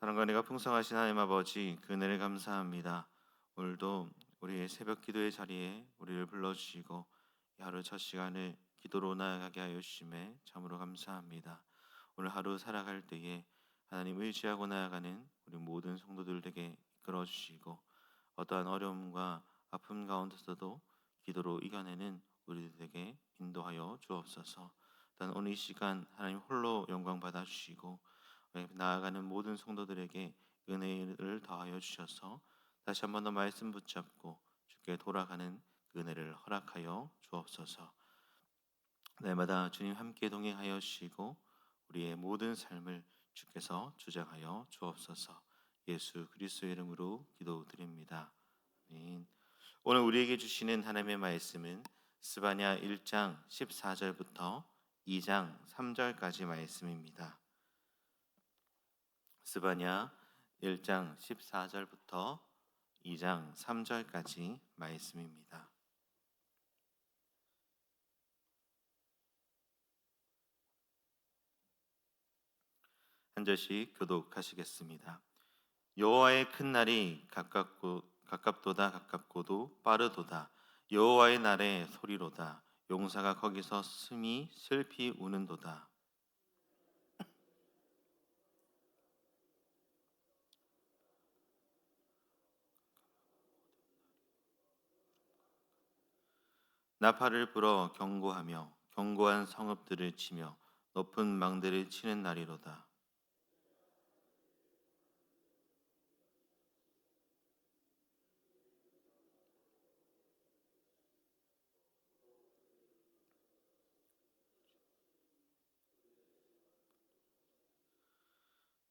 사랑과 은혜가 풍성하신 하나님 아버지, 그 은혜를 감사합니다. 오늘도 우리의 새벽 기도의 자리에 우리를 불러주시고 이 하루 첫 시간을 기도로 나아가게 하여 주심에 참으로 감사합니다. 오늘 하루 살아갈 때에 하나님 의지하고 나아가는 우리 모든 성도들에게 이끌어 주시고 어떠한 어려움과 아픔 가운데서도 기도로 이겨내는 우리들에게 인도하여 주옵소서. 단 오늘 이 시간 하나님 홀로 영광 받아 주시고 나아가는 모든 성도들에게 은혜를 더하여 주셔서 다시 한 번 더 말씀 붙잡고 주께 돌아가는 그 은혜를 허락하여 주옵소서. 날마다 주님 함께 동행하여 주시고 우리의 모든 삶을 주께서 주장하여 주옵소서. 예수 그리스도의 이름으로 기도드립니다. 아멘. 오늘 우리에게 주시는 하나님의 말씀은 스바냐 1장 14절부터 2장 3절까지 말씀입니다. 스바냐 1장 14절부터 2장 3절까지 말씀입니다. 한 절씩 교독하시겠습니다. 여호와의 큰 날이 가깝도다 가깝고도 빠르도다. 여호와의 날의 소리로다. 용사가 거기서 심히 슬피 우는도다. 나팔을 불어 경고하며 견고한 성읍들을 치며 높은 망대를 치는 날이로다.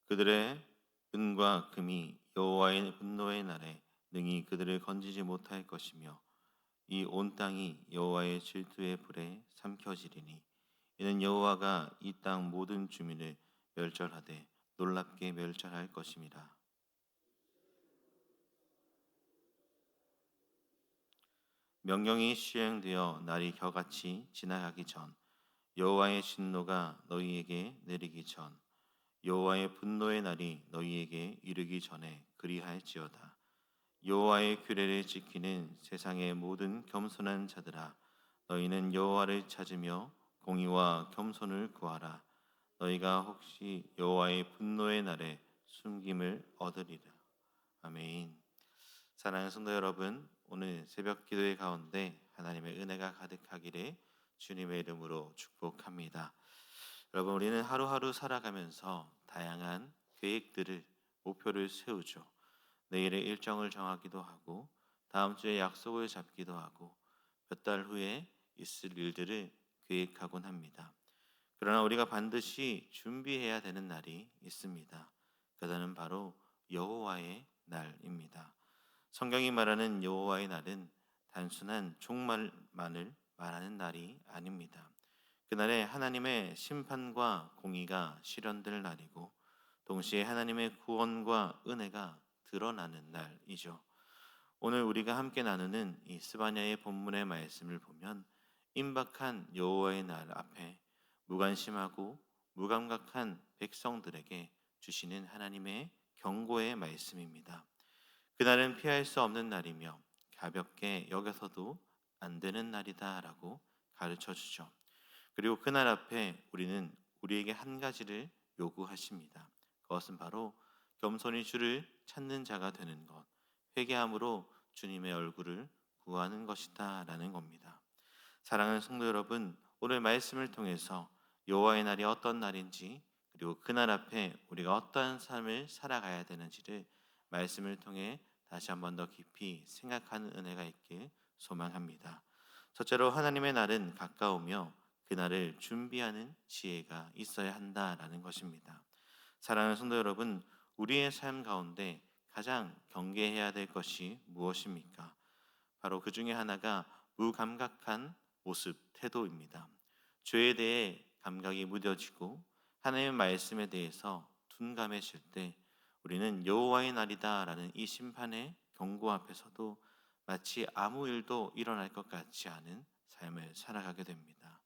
그들의 은과 금이 여호와의 분노의 날에 능히 그들을 건지지 못할 것이며 이 온 땅이 여호와의 질투의 불에 삼켜지리니 이는 여호와가 이 땅 모든 주민을 멸절하되 놀랍게 멸절할 것임이라. 명령이 시행되어 날이 겨같이 지나가기 전 여호와의 진노가 너희에게 내리기 전 여호와의 분노의 날이 너희에게 이르기 전에 그리할지어다. 여호와의 규례를 지키는 세상의 모든 겸손한 자들아, 너희는 여호와를 찾으며 공의와 겸손을 구하라. 너희가 혹시 여호와의 분노의 날에 숨김을 얻으리라. 아멘. 사랑하는 성도 여러분, 오늘 새벽 기도의 가운데 하나님의 은혜가 가득하기를 주님의 이름으로 축복합니다. 여러분, 우리는 하루하루 살아가면서 다양한 계획들을, 목표를 세우죠. 내일의 일정을 정하기도 하고 다음 주에 약속을 잡기도 하고 몇 달 후에 있을 일들을 계획하곤 합니다. 그러나 우리가 반드시 준비해야 되는 날이 있습니다. 그날은 바로 여호와의 날입니다. 성경이 말하는 여호와의 날은 단순한 종말만을 말하는 날이 아닙니다. 그날에 하나님의 심판과 공의가 실현될 날이고 동시에 하나님의 구원과 은혜가 드러나는 날이죠. 오늘 우리가 함께 나누는 이 스바냐의 본문의 말씀을 보면 임박한 여호와의 날 앞에 무관심하고 무감각한 백성들에게 주시는 하나님의 경고의 말씀입니다. 그날은 피할 수 없는 날이며 가볍게 여겨서도 안 되는 날이다라고 가르쳐 주죠. 그리고 그날 앞에 우리는 우리에게 한 가지를 요구하십니다. 그것은 바로 겸손히 주를 찾는 자가 되는 것, 회개함으로 주님의 얼굴을 구하는 것이다 라는 겁니다. 사랑하는 성도 여러분, 오늘 말씀을 통해서 여호와의 날이 어떤 날인지 그리고 그날 앞에 우리가 어떠한 삶을 살아가야 되는지를 말씀을 통해 다시 한 번 더 깊이 생각하는 은혜가 있길 소망합니다. 첫째로 하나님의 날은 가까우며 그날을 준비하는 지혜가 있어야 한다라는 것입니다. 사랑하는 성도 여러분, 우리의 삶 가운데 가장 경계해야 될 것이 무엇입니까? 바로 그 중에 하나가 무감각한 모습, 태도입니다. 죄에 대해 감각이 무뎌지고 하나님의 말씀에 대해서 둔감해질 때 우리는 여호와의 날이다라는 이 심판의 경고 앞에서도 마치 아무 일도 일어날 것 같지 않은 삶을 살아가게 됩니다.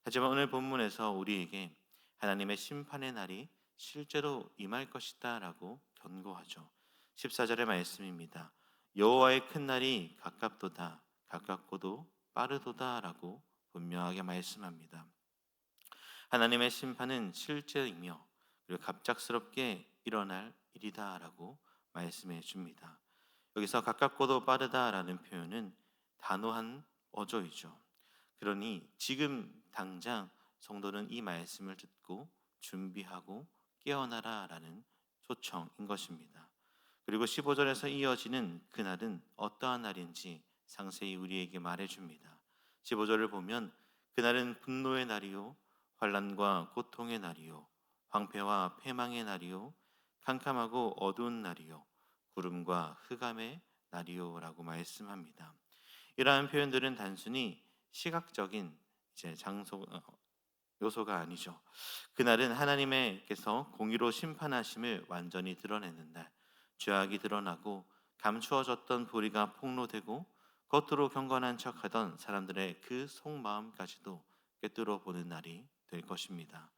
하지만 오늘 본문에서 우리에게 하나님의 심판의 날이 실제로 임할 것이다 라고 견고하죠. 14절의 말씀입니다. 여호와의 큰 날이 가깝도다 가깝고도 빠르도다라고 분명하게 말씀합니다. 하나님의 심판은 실제이며 그리고 갑작스럽게 일어날 일이다라고 말씀해 줍니다. 여기서 가깝고도 빠르다라는 표현은 단호한 어조이죠. 그러니 지금 당장 성도는 이 말씀을 듣고 준비하고 깨어나라라는 초청인 것입니다. 그리고 15절에서 이어지는 그날은 어떠한 날인지 상세히 우리에게 말해줍니다. 15절을 보면 그날은 분노의 날이요 환난과 고통의 날이요 황폐와 패망의 날이요 캄캄하고 어두운 날이요 구름과 흑암의 날이요라고 말씀합니다. 이러한 표현들은 단순히 시각적인 장소 요소가 아니죠. 그날은 하나님께서 공의로 심판하심을 완전히 드러내는 날, 죄악이 드러나고 감추어졌던 도리가 폭로되고 겉으로 경건한 척하던 사람들의 그 속마음까지도 꿰뚫어 보는 날이 될 것입니다.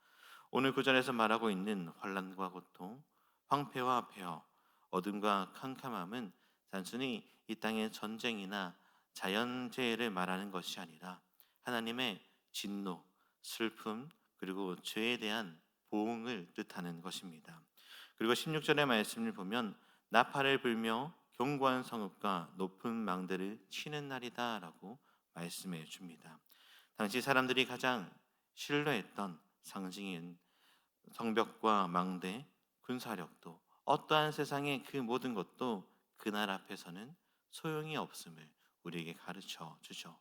오늘 구절에서 말하고 있는 환난과 고통, 황폐와 폐허, 어둠과 캄캄함은 단순히 이 땅의 전쟁이나 자연재해를 말하는 것이 아니라 하나님의 진노, 슬픔, 그리고 죄에 대한 보응을 뜻하는 것입니다. 그리고 16절의 말씀을 보면 나팔을 불며 견고한 성읍과 높은 망대를 치는 날이다라고 말씀해 줍니다. 당시 사람들이 가장 신뢰했던 상징인 성벽과 망대, 군사력도 어떠한 세상의 그 모든 것도 그날 앞에서는 소용이 없음을 우리에게 가르쳐 주죠.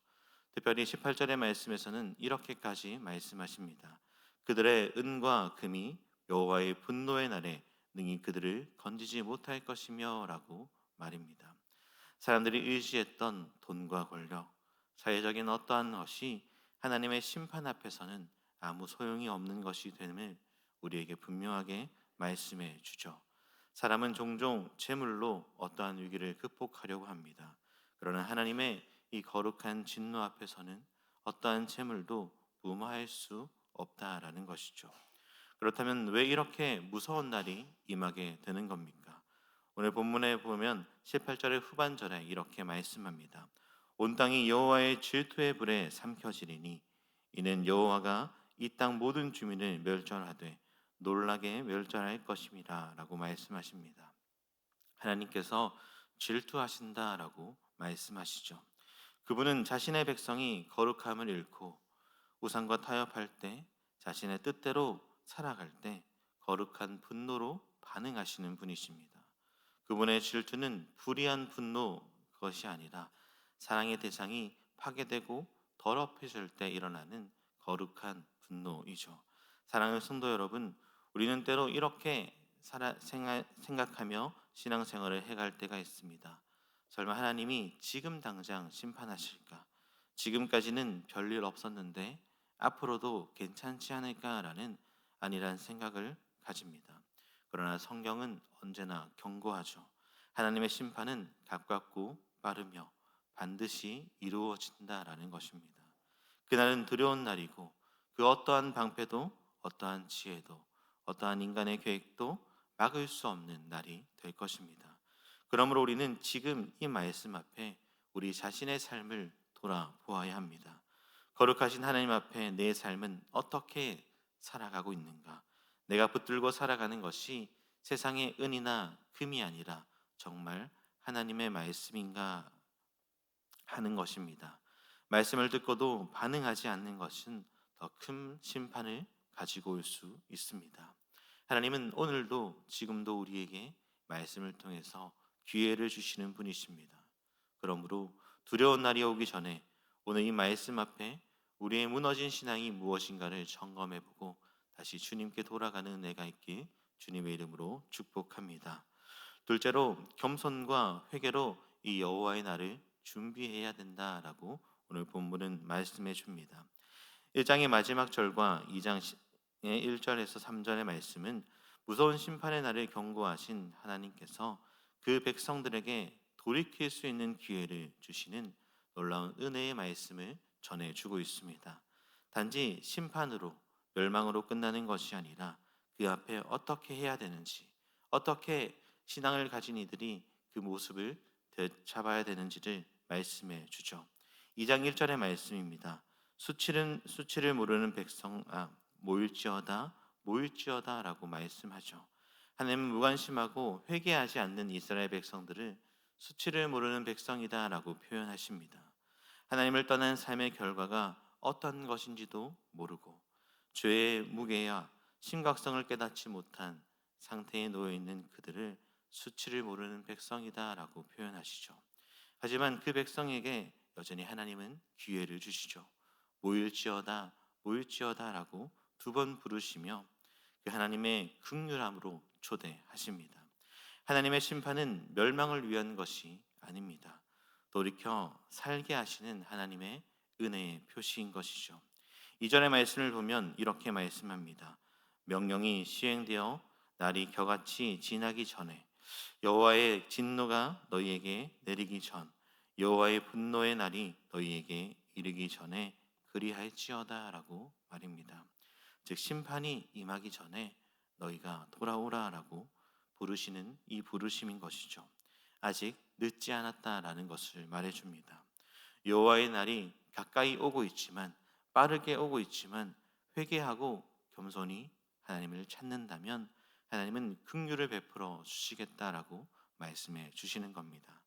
특별히 18절의 말씀에서는 이렇게까지 말씀하십니다. 그들의 은과 금이 여호와의 분노의 날에 능히 그들을 건지지 못할 것이며 라고 말입니다. 사람들이 의지했던 돈과 권력, 사회적인 어떠한 것이 하나님의 심판 앞에서는 아무 소용이 없는 것이 됨을 우리에게 분명하게 말씀해 주죠. 사람은 종종 재물로 어떠한 위기를 극복하려고 합니다. 그러나 하나님의 이 거룩한 진노 앞에서는 어떠한 재물도 무마할 수 없다라는 것이죠. 그렇다면 왜 이렇게 무서운 날이 임하게 되는 겁니까? 오늘 본문에 보면 18절의 후반절에 이렇게 말씀합니다. 온 땅이 여호와의 질투의 불에 삼켜지리니 이는 여호와가 이 땅 모든 주민을 멸절하되 놀라게 멸절할 것임이라 라고 말씀하십니다. 하나님께서 질투하신다라고 말씀하시죠. 그분은 자신의 백성이 거룩함을 잃고 우상과 타협할 때, 자신의 뜻대로 살아갈 때 거룩한 분노로 반응하시는 분이십니다. 그분의 질투는 불의한 분노 것이 아니라 사랑의 대상이 파괴되고 더럽혀질 때 일어나는 거룩한 분노이죠. 사랑하는 성도 여러분, 우리는 때로 이렇게 생각하며 신앙생활을 해갈 때가 있습니다. 설마 하나님이 지금 당장 심판하실까? 지금까지는 별일 없었는데 앞으로도 괜찮지 않을까라는 안일한 생각을 가집니다. 그러나 성경은 언제나 경고하죠. 하나님의 심판은 가깝고 빠르며 반드시 이루어진다라는 것입니다. 그날은 두려운 날이고 그 어떠한 방패도 어떠한 지혜도 어떠한 인간의 계획도 막을 수 없는 날이 될 것입니다. 그러므로 우리는 지금 이 말씀 앞에 우리 자신의 삶을 돌아보아야 합니다. 거룩하신 하나님 앞에 내 삶은 어떻게 살아가고 있는가? 내가 붙들고 살아가는 것이 세상의 은이나 금이 아니라 정말 하나님의 말씀인가 하는 것입니다. 말씀을 듣고도 반응하지 않는 것은 더 큰 심판을 가지고 올 수 있습니다. 하나님은 오늘도 지금도 우리에게 말씀을 통해서 기회를 주시는 분이십니다. 그러므로 두려운 날이 오기 전에 오늘 이 말씀 앞에 우리의 무너진 신앙이 무엇인가를 점검해보고 다시 주님께 돌아가는 은혜가 있길 주님의 이름으로 축복합니다. 둘째로 겸손과 회개로 이 여호와의 날을 준비해야 된다라고 오늘 본문은 말씀해 줍니다. 1장의 마지막 절과 2장의 1절에서 3절의 말씀은 무서운 심판의 날을 경고하신 하나님께서 그 백성들에게 돌이킬 수 있는 기회를 주시는 놀라운 은혜의 말씀을 전해주고 있습니다. 단지 심판으로 멸망으로 끝나는 것이 아니라 그 앞에 어떻게 해야 되는지, 어떻게 신앙을 가진 이들이 그 모습을 되찾아야 되는지를 말씀해 주죠. 2장 1절의 말씀입니다. 수치를 모르는 백성 모일지어다라고 말씀하죠. 하나님은 무관심하고 회개하지 않는 이스라엘 백성들을 수치를 모르는 백성이다라고 표현하십니다. 하나님을 떠난 삶의 결과가 어떤 것인지도 모르고 죄의 무게와 심각성을 깨닫지 못한 상태에 놓여 있는 그들을 수치를 모르는 백성이다라고 표현하시죠. 하지만 그 백성에게 여전히 하나님은 기회를 주시죠. 모일지어다 모일지어다라고 두 번 부르시며 그 하나님의 긍휼함으로 초대하십니다. 하나님의 심판은 멸망을 위한 것이 아닙니다. 돌이켜 살게 하시는 하나님의 은혜의 표시인 것이죠. 이전의 말씀을 보면 이렇게 말씀합니다. 명령이 시행되어 날이 겨같이 지나기 전에 여호와의 진노가 너희에게 내리기 전 여호와의 분노의 날이 너희에게 이르기 전에 그리할지어다라고 말입니다. 즉 심판이 임하기 전에 너희가 돌아오라라고 부르시는 이 부르심인 것이죠. 아직 늦지 않았다라는 것을 말해줍니다. 여호와의 날이 가까이 오고 있지만 빠르게 오고 있지만 회개하고 겸손히 하나님을 찾는다면 하나님은 긍휼을 베풀어 주시겠다라고 말씀해 주시는 겁니다.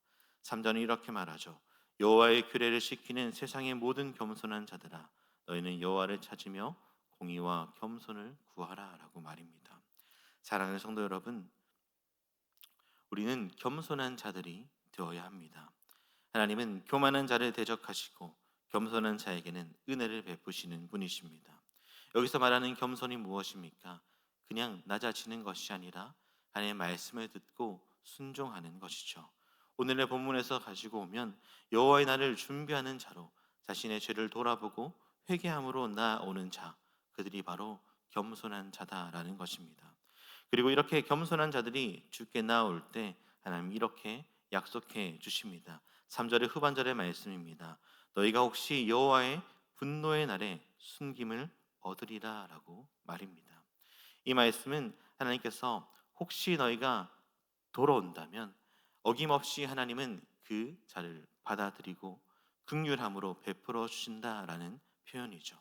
3절은 이렇게 말하죠. 여호와의 규례를 지키는 세상의 모든 겸손한 자들아 너희는 여호와를 찾으며 공의와 겸손을 구하라라고 말입니다. 사랑하는 성도 여러분, 우리는 겸손한 자들이 되어야 합니다. 하나님은 교만한 자를 대적하시고 겸손한 자에게는 은혜를 베푸시는 분이십니다. 여기서 말하는 겸손이 무엇입니까? 그냥 낮아지는 것이 아니라 하나님의 말씀을 듣고 순종하는 것이죠. 오늘의 본문에서 가지고 오면 여호와의 날을 준비하는 자로 자신의 죄를 돌아보고 회개함으로 나아오는 자, 그들이 바로 겸손한 자다라는 것입니다. 그리고 이렇게 겸손한 자들이 주께 나올 때 하나님 이렇게 약속해 주십니다. 3절의 후반절의 말씀입니다. 너희가 혹시 여호와의 분노의 날에 순김을 얻으리라라고 말입니다. 이 말씀은 하나님께서 혹시 너희가 돌아온다면 어김없이 하나님은 그 자를 받아들이고 긍휼함으로 베풀어 주신다라는 표현이죠.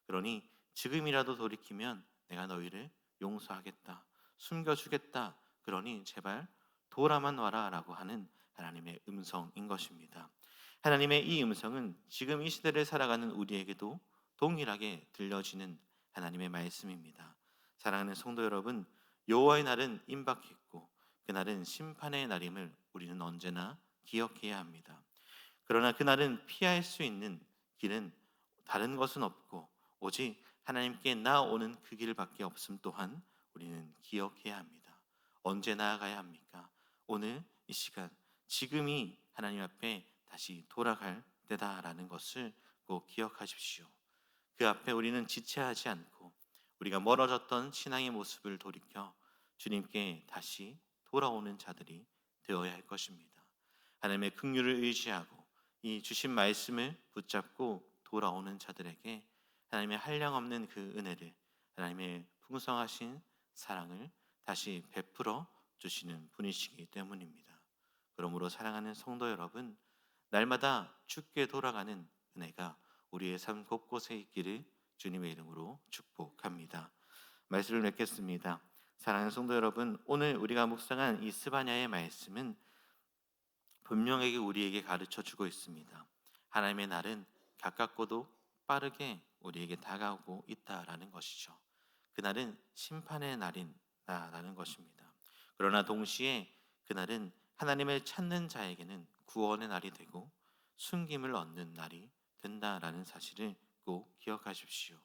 그러니 지금이라도 돌이키면 내가 너희를 용서하겠다, 숨겨주겠다. 그러니 제발 돌아만 와라라고 하는 하나님의 음성인 것입니다. 하나님의 이 음성은 지금 이 시대를 살아가는 우리에게도 동일하게 들려지는 하나님의 말씀입니다. 사랑하는 성도 여러분, 여호와의 날은 임박했고 그날은 심판의 날임을 우리는 언제나 기억해야 합니다. 그러나 그날은 피할 수 있는 길은 다른 것은 없고 오직 하나님께 나아오는 그 길밖에 없음 또한 우리는 기억해야 합니다. 언제 나아가야 합니까? 오늘 이 시간 지금이 하나님 앞에 다시 돌아갈 때다라는 것을 꼭 기억하십시오. 그 앞에 우리는 지체하지 않고 우리가 멀어졌던 신앙의 모습을 돌이켜 주님께 다시 돌아오는 자들이 되어야 할 것입니다. 하나님의 긍휼을 의지하고 이 주신 말씀을 붙잡고 돌아오는 자들에게 하나님의 한량없는 그 은혜를, 하나님의 풍성하신 사랑을 다시 베풀어 주시는 분이시기 때문입니다. 그러므로 사랑하는 성도 여러분, 날마다 주께 돌아가는 은혜가 우리의 삶 곳곳에 있기를 주님의 이름으로 축복합니다. 말씀을 맺겠습니다. 사랑하는 성도 여러분, 오늘 우리가 묵상한 이 스바냐의 말씀은 분명하게 우리에게 가르쳐 주고 있습니다. 하나님의 날은 가깝고도 빠르게 우리에게 다가오고 있다라는 것이죠. 그날은 심판의 날이라는 것입니다. 그러나 동시에 그날은 하나님을 찾는 자에게는 구원의 날이 되고 숨김을 얻는 날이 된다라는 사실을 꼭 기억하십시오.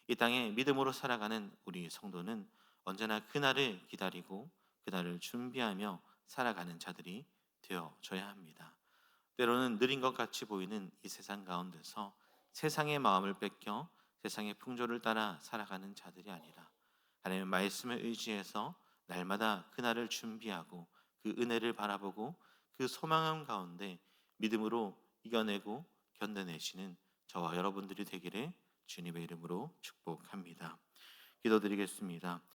이 땅에 믿음으로 살아가는 우리 성도는 언제나 그날을 기다리고 그날을 준비하며 살아가는 자들이 되어져야 합니다. 때로는 느린 것 같이 보이는 이 세상 가운데서 세상의 마음을 뺏겨 세상의 풍조를 따라 살아가는 자들이 아니라 하나님의 말씀을 의지해서 날마다 그날을 준비하고 그 은혜를 바라보고 그 소망함 가운데 믿음으로 이겨내고 견뎌내시는 저와 여러분들이 되기를 주님의 이름으로 축복합니다. 기도드리겠습니다.